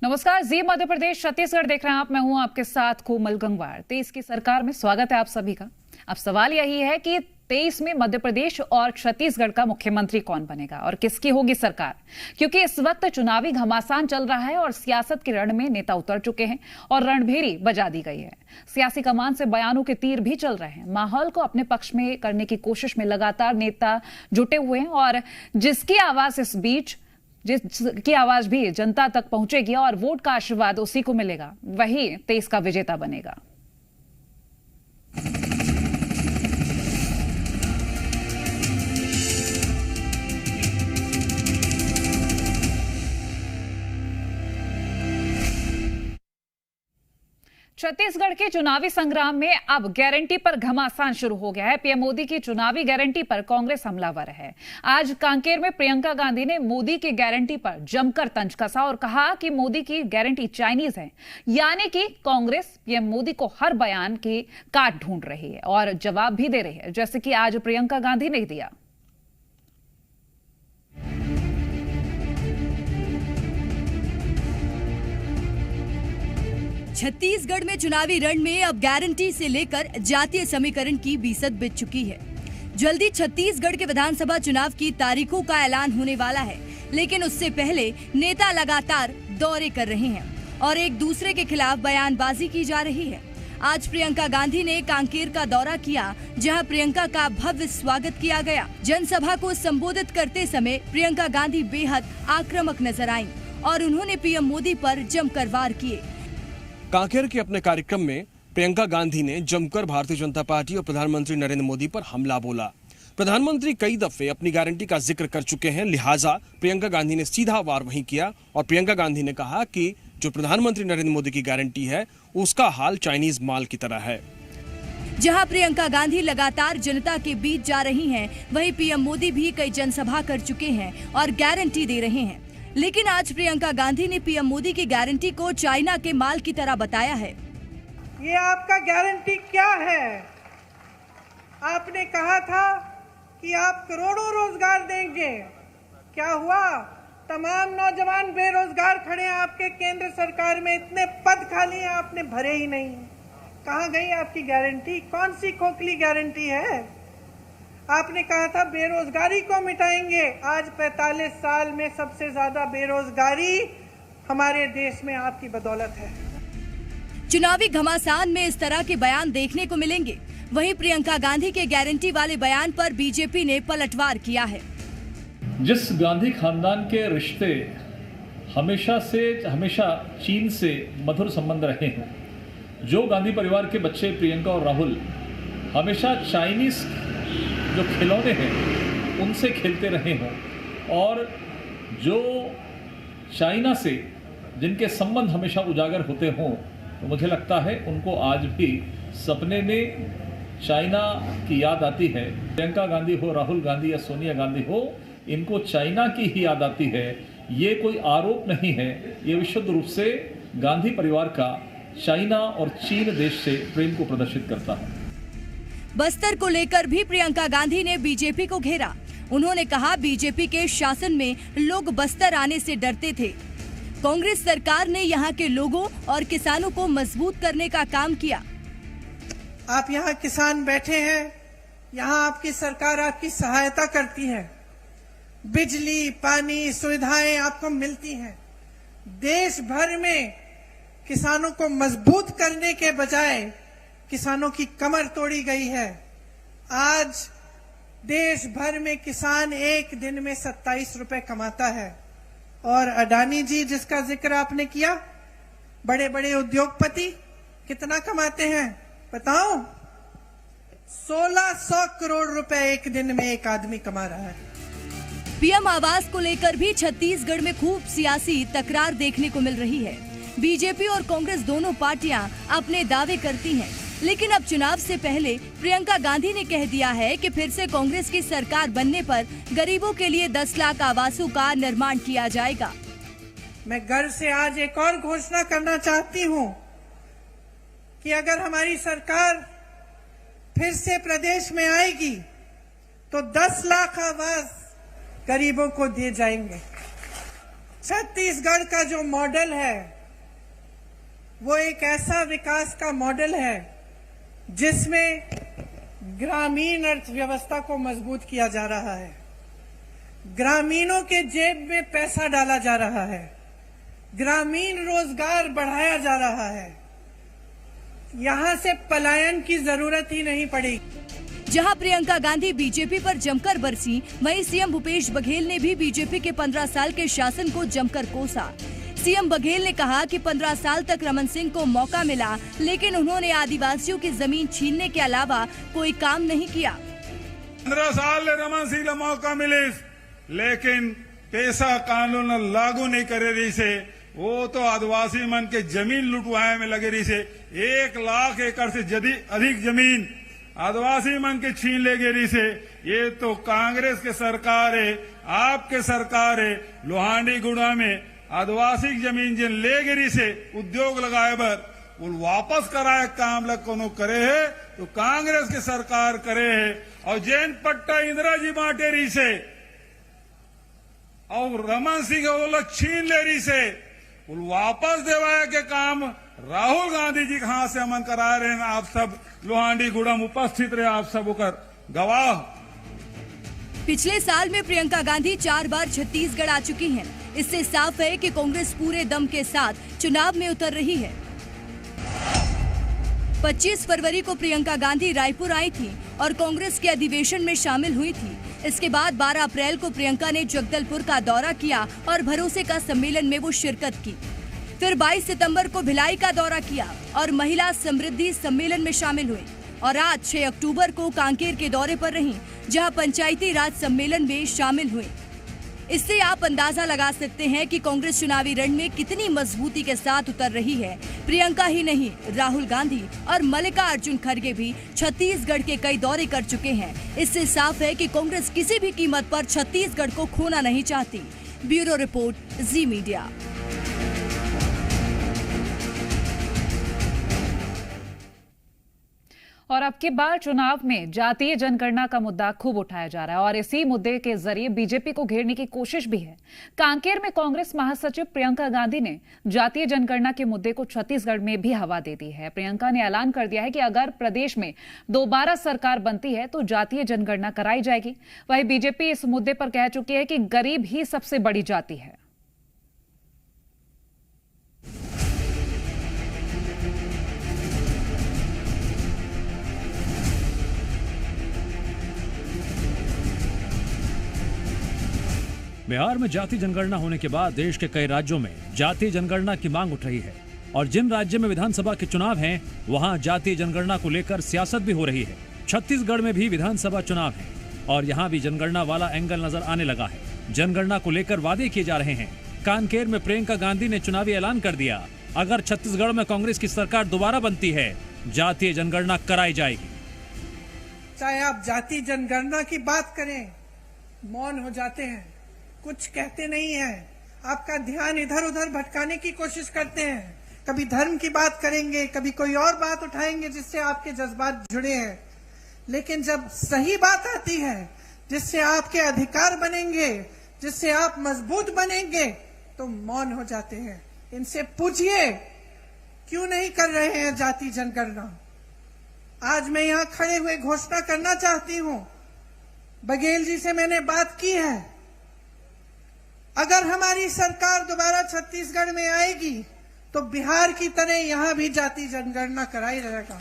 नमस्कार, जी मध्य प्रदेश छत्तीसगढ़ देख रहे हैं आप। मैं हूं आपके साथ कोमल गंगवार। 23 की सरकार में स्वागत है आप सभी का। अब सवाल यही है कि 23 में मध्य प्रदेश और छत्तीसगढ़ का मुख्यमंत्री कौन बनेगा और किसकी होगी सरकार, क्योंकि इस वक्त चुनावी घमासान चल रहा है और सियासत के रण में नेता उतर चुके हैं और रणभेरी बजा दी गई है। सियासी कमान से बयानों के तीर भी चल रहे हैं। माहौल को अपने पक्ष में करने की कोशिश में लगातार नेता जुटे हुए हैं और जिसकी आवाज भी जनता तक पहुंचेगी और वोट का आशीर्वाद उसी को मिलेगा, वही 23 का विजेता बनेगा। छत्तीसगढ़ के चुनावी संग्राम में अब गारंटी पर घमासान शुरू हो गया है। पीएम मोदी की चुनावी गारंटी पर कांग्रेस हमलावर है। आज कांकेर में प्रियंका गांधी ने मोदी की गारंटी पर जमकर तंज कसा और कहा कि मोदी की गारंटी चाइनीज है, यानी कि कांग्रेस पीएम मोदी को हर बयान की काट ढूंढ रही है और जवाब भी दे रही है, जैसे कि आज प्रियंका गांधी ने दिया। छत्तीसगढ़ में चुनावी रण में अब गारंटी से लेकर जातीय समीकरण की बीसद बीत चुकी है। जल्दी छत्तीसगढ़ के विधानसभा चुनाव की तारीखों का ऐलान होने वाला है, लेकिन उससे पहले नेता लगातार दौरे कर रहे हैं और एक दूसरे के खिलाफ बयानबाजी की जा रही है। आज प्रियंका गांधी ने कांकेर का दौरा किया, जहां प्रियंका का भव्य स्वागत किया गया। जनसभा को संबोधित करते समय प्रियंका गांधी बेहद आक्रामक नजर आईं और उन्होंने पीएम मोदी पर जमकर वार किए। कांकेर के अपने कार्यक्रम में प्रियंका गांधी ने जमकर भारतीय जनता पार्टी और प्रधानमंत्री नरेंद्र मोदी पर हमला बोला। प्रधानमंत्री कई दफे अपनी गारंटी का जिक्र कर चुके हैं, लिहाजा प्रियंका गांधी ने सीधा वार वहीं किया और प्रियंका गांधी ने कहा कि जो प्रधानमंत्री नरेंद्र मोदी की गारंटी है उसका हाल चाइनीज माल की तरह है। जहां प्रियंका गांधी लगातार जनता के बीच जा रही हैं, वहीं पीएम मोदी भी कई जनसभा कर चुके हैं और गारंटी दे रहे हैं। लेकिन आज प्रियंका गांधी ने पीएम मोदी की गारंटी को चाइना के माल की तरह बताया है। ये आपका गारंटी क्या है? आपने कहा था कि आप करोड़ों रोजगार देंगे, क्या हुआ? तमाम नौजवान बेरोजगार खड़े हैं आपके केंद्र सरकार में, इतने पद खाली हैं, आपने भरे ही नहीं। कहाँ गई आपकी गारंटी? कौन सी खोखली गारंटी है? आपने कहा था बेरोजगारी को मिटाएंगे। आज 45 साल में सबसे ज्यादा बेरोजगारी हमारे देश में आपकी बदौलत है। चुनावी घमासान में इस तरह के बयान देखने को मिलेंगे। वहीं प्रियंका गांधी के गारंटी वाले बयान पर बीजेपी ने पलटवार किया है। जिस गांधी खानदान के रिश्ते हमेशा चीन से मधुर संबंध रहे हैं, जो गांधी परिवार के बच्चे प्रियंका और राहुल हमेशा चाइनीज जो खिलौने हैं उनसे खेलते रहे हों और जो चाइना से जिनके संबंध हमेशा उजागर होते हों, तो मुझे लगता है उनको आज भी सपने में चाइना की याद आती है। प्रियंका गांधी हो, राहुल गांधी या सोनिया गांधी हो, इनको चाइना की ही याद आती है। ये कोई आरोप नहीं है, ये विशुद्ध रूप से गांधी परिवार का चाइना और चीन देश से प्रेम को प्रदर्शित करता है। बस्तर को लेकर भी प्रियंका गांधी ने बीजेपी को घेरा। उन्होंने कहा, बीजेपी के शासन में लोग बस्तर आने से डरते थे। कांग्रेस सरकार ने यहां के लोगों और किसानों को मजबूत करने का काम किया। आप यहां किसान बैठे हैं, यहां आपकी सरकार आपकी सहायता करती है, बिजली पानी सुविधाएं आपको मिलती हैं। देश भर में किसानों को मजबूत करने के बजाय किसानों की कमर तोड़ी गई है। आज देश भर में किसान एक दिन में 27 रुपए कमाता है और अडानी जी जिसका जिक्र आपने किया, बड़े बड़े उद्योगपति कितना कमाते हैं बताओ? 1600 करोड़ रुपए एक दिन में एक आदमी कमा रहा है। पीएम आवास को लेकर भी छत्तीसगढ़ में खूब सियासी तकरार देखने को मिल रही है। बीजेपी और कांग्रेस दोनों पार्टियां अपने दावे करती हैं, लेकिन अब चुनाव से पहले प्रियंका गांधी ने कह दिया है कि फिर से कांग्रेस की सरकार बनने पर गरीबों के लिए 10 लाख आवासों का निर्माण किया जाएगा। मैं गर्व से आज एक और घोषणा करना चाहती हूं कि अगर हमारी सरकार फिर से प्रदेश में आएगी तो 10 लाख आवास गरीबों को दिए जाएंगे। छत्तीसगढ़ का जो मॉडल है वो एक ऐसा विकास का मॉडल है जिसमें ग्रामीण अर्थव्यवस्था को मजबूत किया जा रहा है, ग्रामीणों के जेब में पैसा डाला जा रहा है, ग्रामीण रोजगार बढ़ाया जा रहा है। यहां से पलायन की जरूरत ही नहीं पड़ेगी। जहां प्रियंका गांधी बीजेपी पर जमकर बरसी, वहीं सीएम भूपेश बघेल ने भी बीजेपी के 15 साल के शासन को जमकर कोसा। सीएम बघेल ने कहा कि 15 साल तक रमन सिंह को मौका मिला, लेकिन उन्होंने आदिवासियों की जमीन छीनने के अलावा कोई काम नहीं किया। 15 साल रमन सिंह को मौका मिले, लेकिन पैसा कानून लागू नहीं करे रही से, वो तो आदिवासी मन के जमीन लुटवाए में लगे रही से। 1 लाख एकड़ से अधिक जमीन आदिवासी मन के छीन ले गई से। ये तो कांग्रेस के सरकार है, आपके सरकार है। लोहांडी गुड़ा में आदिवासी जमीन जिन ले गिरी से उद्योग लगाए बर वो वापस कराए काम लग कोनो करे है तो कांग्रेस के सरकार करे है। और जैन पट्टा इंदिरा जी बांटे रही से और रमन सिंह वो लोग छीन ले रही से वो वापस देवाए के काम राहुल गांधी जी कहां से अमन करा रहे हैं। आप सब लोहांडी गुड़म उपस्थित रहे, आप सब होकर गवाह। पिछले साल में प्रियंका गांधी 4 बार छत्तीसगढ़ आ चुकी हैं। इससे साफ है कि कांग्रेस पूरे दम के साथ चुनाव में उतर रही है। 25 फरवरी को प्रियंका गांधी रायपुर आई थी और कांग्रेस के अधिवेशन में शामिल हुई थी। इसके बाद 12 अप्रैल को प्रियंका ने जगदलपुर का दौरा किया और भरोसे का सम्मेलन में वो शिरकत की। फिर 22 सितंबर को भिलाई का दौरा किया और महिला समृद्धि सम्मेलन में शामिल हुई और आज 6 अक्टूबर को कांकेर के दौरे पर रहीं, जहां पंचायती राज सम्मेलन में शामिल हुई। इससे आप अंदाजा लगा सकते हैं कि कांग्रेस चुनावी रण में कितनी मजबूती के साथ उतर रही है। प्रियंका ही नहीं, राहुल गांधी और मल्लिकार्जुन खड़गे भी छत्तीसगढ़ के कई दौरे कर चुके हैं। इससे साफ है कि कांग्रेस किसी भी कीमत पर छत्तीसगढ़ को खोना नहीं चाहती। ब्यूरो रिपोर्ट, जी मीडिया। और अब की बार चुनाव में जातीय जनगणना का मुद्दा खूब उठाया जा रहा है और इसी मुद्दे के जरिए बीजेपी को घेरने की कोशिश भी है। कांकेर में कांग्रेस महासचिव प्रियंका गांधी ने जातीय जनगणना के मुद्दे को छत्तीसगढ़ में भी हवा दे दी है। प्रियंका ने ऐलान कर दिया है कि अगर प्रदेश में दोबारा सरकार बनती है तो जातीय जनगणना कराई जाएगी। वहीं बीजेपी इस मुद्दे पर कह चुकी है कि गरीब ही सबसे बड़ी जाति है। बिहार में जाति जनगणना होने के बाद देश के कई राज्यों में जातीय जनगणना की मांग उठ रही है और जिन राज्यों में विधानसभा के चुनाव हैं, वहां जातीय जनगणना को लेकर सियासत भी हो रही है। छत्तीसगढ़ में भी विधानसभा चुनाव है और यहां भी जनगणना वाला एंगल नजर आने लगा है। जनगणना को लेकर वादे किए जा रहे हैं। कांकेर में प्रियंका गांधी ने चुनावी ऐलान कर दिया, अगर छत्तीसगढ़ में कांग्रेस की सरकार दोबारा बनती है, जातीय जनगणना कराई जाएगी। चाहे आप जाति जनगणना की बात करें, मौन हो जाते हैं, कुछ कहते नहीं है। आपका ध्यान इधर उधर भटकाने की कोशिश करते हैं। कभी धर्म की बात करेंगे, कभी कोई और बात उठाएंगे जिससे आपके जज्बात जुड़े हैं। लेकिन जब सही बात आती है, जिससे आपके अधिकार बनेंगे, जिससे आप मजबूत बनेंगे, तो मौन हो जाते हैं। इनसे पूछिए क्यों नहीं कर रहे हैं जाति जनगणना। आज मैं यहां खड़े हुए घोषणा करना चाहती हूं, बघेल जी से मैंने बात की है, अगर हमारी सरकार दोबारा छत्तीसगढ़ में आएगी तो बिहार की तरह यहां भी जाति जनगणना कराई जाएगा।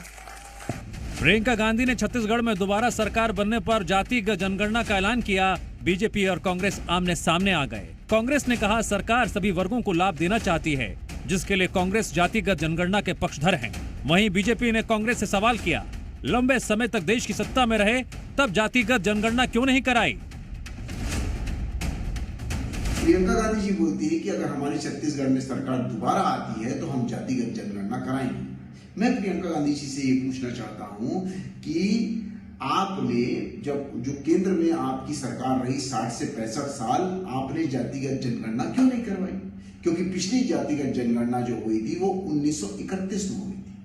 प्रियंका गांधी ने छत्तीसगढ़ में दोबारा सरकार बनने पर जातिगत जनगणना का ऐलान किया। बीजेपी और कांग्रेस आमने सामने आ गए। कांग्रेस ने कहा सरकार सभी वर्गों को लाभ देना चाहती है, जिसके लिए कांग्रेस जातिगत जनगणना के पक्षधर हैं। वहीं बीजेपी ने कांग्रेस से सवाल किया, लंबे समय तक देश की सत्ता में रहे तब जातिगत जनगणना क्यों नहीं कराई। प्रियंका गांधी जी बोलती है कि अगर हमारी छत्तीसगढ़ में सरकार दोबारा आती है तो हम जातिगत जनगणना कराएंगे। मैं प्रियंका गांधी जी से ये पूछना चाहता हूं कि आपने जो केंद्र में आपकी सरकार रही 60 से 65 साल, आपने जातिगत जनगणना क्यों नहीं करवाई? क्योंकि पिछली जातिगत जनगणना जो हुई थी वो 1931 में हुई थी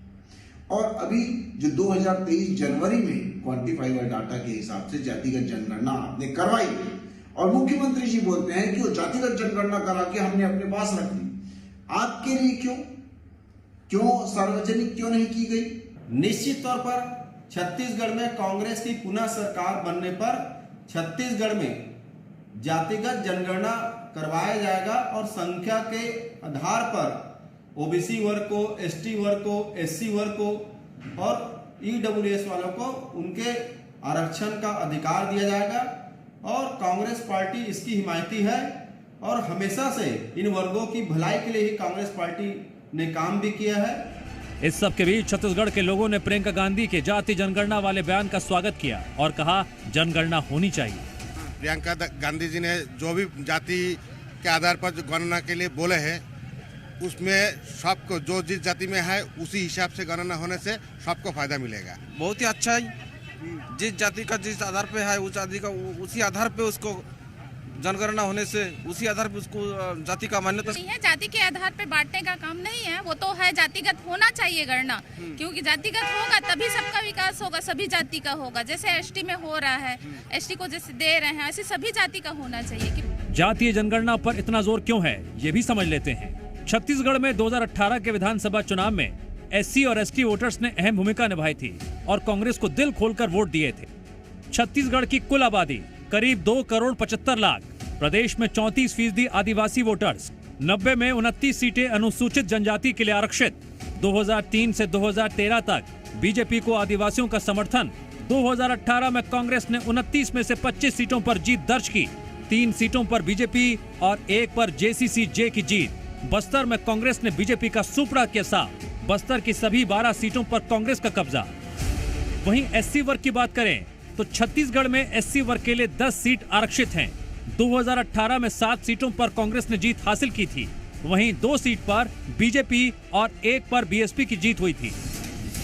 और अभी जो 2023 जनवरी में क्वांटिफाइबल डाटा के हिसाब से जातिगत जनगणना आपने करवाई और मुख्यमंत्री जी बोलते हैं कि वो जातिगत जनगणना करा के हमने अपने पास रख ली। आपके लिए क्यों सार्वजनिक क्यों नहीं की गई? निश्चित तौर पर छत्तीसगढ़ में कांग्रेस की पुनः सरकार बनने पर छत्तीसगढ़ में जातिगत जनगणना करवाया जाएगा और संख्या के आधार पर ओबीसी वर्ग को, एसटी वर्ग को, एससी वर्ग को और ईडब्ल्यूएस वालों को उनके आरक्षण का अधिकार दिया जाएगा और कांग्रेस पार्टी इसकी हिमायती है और हमेशा से इन वर्गों की भलाई के लिए ही कांग्रेस पार्टी ने काम भी किया है। इस सब के बीच छत्तीसगढ़ के लोगों ने प्रियंका गांधी के जाति जनगणना वाले बयान का स्वागत किया और कहा जनगणना होनी चाहिए। प्रियंका गांधी जी ने जो भी जाति के आधार पर जो गणना के लिए बोले हैं उसमें सबको जो जिस जाति में है उसी हिसाब से गणना होने से सबको फायदा मिलेगा। बहुत ही अच्छा है, जिस जाति का जिस आधार पे है उस जाति का उसी आधार पे उसको जनगणना होने से उसी आधार पे उसको जाति का मान्यता नहीं है। जाति के आधार पे बांटने का काम नहीं है, वो तो है जातिगत होना चाहिए गणना, क्योंकि जातिगत होगा तभी सबका विकास होगा, सभी जाति का होगा। जैसे एसटी में हो रहा है, एसटी को जैसे दे रहे हैं, ऐसे सभी जाति का होना चाहिए। जातीय जनगणना पर इतना जोर क्यों है, ये भी समझ लेते हैं। छत्तीसगढ़ में 2018 के विधानसभा चुनाव में एससी और एसटी वोटर्स ने अहम भूमिका निभाई थी और कांग्रेस को दिल खोलकर वोट दिए थे। छत्तीसगढ़ की कुल आबादी करीब 2 करोड़ 75 लाख, प्रदेश में 34% आदिवासी वोटर्स, 90 में 29 सीटें अनुसूचित जनजाति के लिए आरक्षित। 2003 से 2013 तक बीजेपी को आदिवासियों का समर्थन। 2018 में कांग्रेस ने 29 में से 25 सीटों पर जीत दर्ज की, 3 सीटों पर बीजेपी और 1 पर जेसीसी-जे की जीत। बस्तर में कांग्रेस ने बीजेपी का सुपड़ा के साथ बस्तर की सभी 12 सीटों पर कांग्रेस का कब्जा। वहीं एससी वर्ग की बात करें तो छत्तीसगढ़ में एससी वर्ग के लिए 10 सीट आरक्षित हैं। 2018 में 7 सीटों पर कांग्रेस ने जीत हासिल की थी, वहीं 2 सीट पर बीजेपी और 1 पर बीएसपी की जीत हुई थी।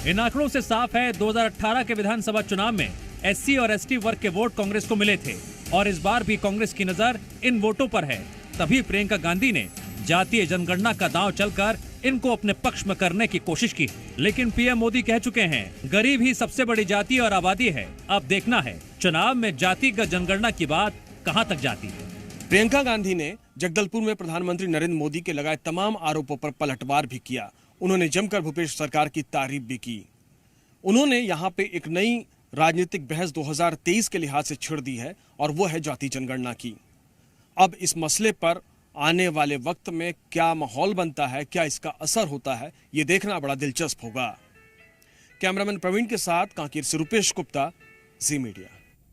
इन आंकड़ों से साफ है 2018 के विधानसभा चुनाव में एससी और एसटी वर्ग के वोट कांग्रेस को मिले थे और इस बार भी कांग्रेस की नजर इन वोटों पर है। तभी प्रियंका गांधी ने जातीय जनगणना का दांव चलकर इनको अपने पक्ष में करने की कोशिश की। लेकिन पीएम मोदी कह चुके हैं गरीब ही सबसे बड़ी जाति और आबादी है। अब देखना है चुनाव में जातिगत जनगणना की बात कहां तक जाती है। प्रियंका गांधी ने जगदलपुर में प्रधानमंत्री नरेंद्र मोदी के लगाए तमाम आरोपों पर पलटवार भी किया। उन्होंने जमकर भूपेश सरकार की तारीफ भी की। उन्होंने यहाँ पे एक नई राजनीतिक बहस 2023 के लिहाज से छिड़ दी है और वो है जाति जनगणना की। अब इस मसले पर आने वाले वक्त में क्या माहौल बनता है, क्या इसका असर होता है, ये देखना बड़ा दिलचस्प होगा। कैमरामैन प्रवीण के साथ कांकेर से रुपेश गुप्ता, जी मीडिया।